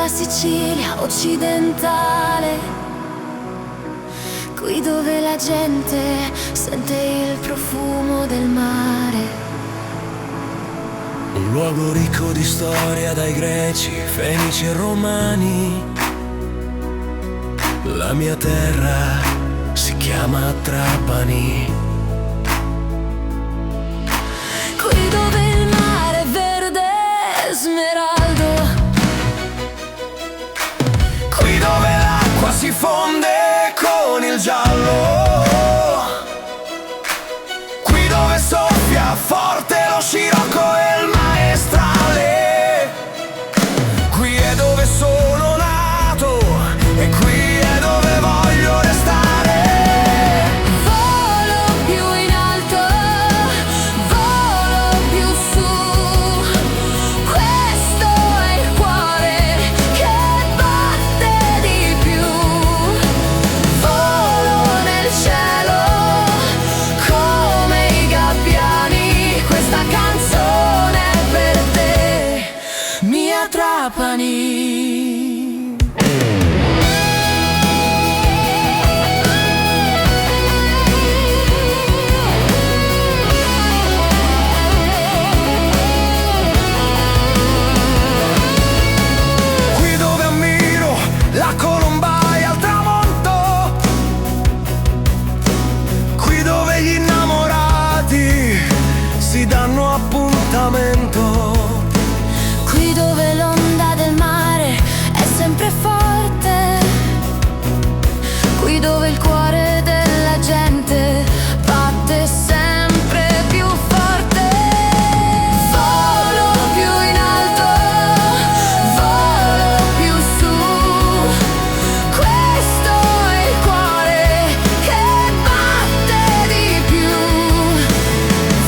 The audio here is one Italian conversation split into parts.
la Sicilia occidentale, qui dove la gente sente il profumo del mare. Un luogo ricco di storia, dai greci, fenici e romani. La mia terra si chiama Trapani. Qui dove il mare è verde smeraldo, Qui dove l'acqua si fonde con il giallo. Qui dove soffia forte lo scirocco e il maestrale. Qui è dove sono nato e qui è dove voglio restare. volo più in alto, volo più su, questo è il cuore che batte di più. Volo nel cielo come i gabbiani, questa canzone è per te, mia Trapani. Qui dove ammiro la colombaia al tramonto. Qui dove gli innamorati si danno appuntamento. Qui dove l'onda del mare è sempre forte, qui dove il cuore della gente batte sempre più forte. Volo più in alto, volo più su, questo è il cuore che batte di più.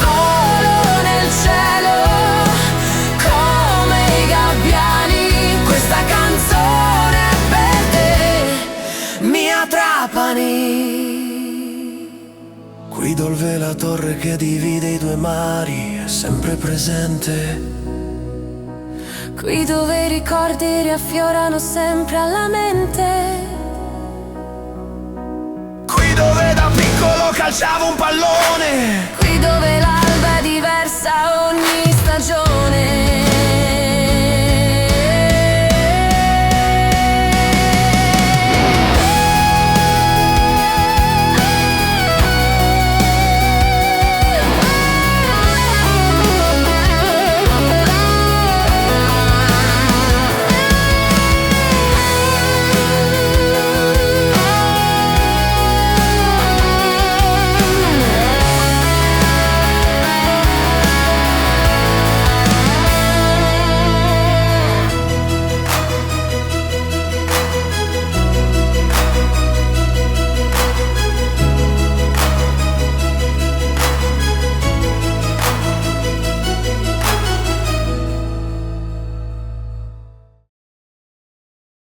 Volo nel cielo come i gabbiani, questa canzone è per te, mia Trapani. Qui dove la torre che divide i due mari è sempre presente. Qui dove i ricordi riaffiorano sempre alla mente. Qui dove da piccolo calciavo un pallone. Qui dove l'alba è diversa ogni stagione.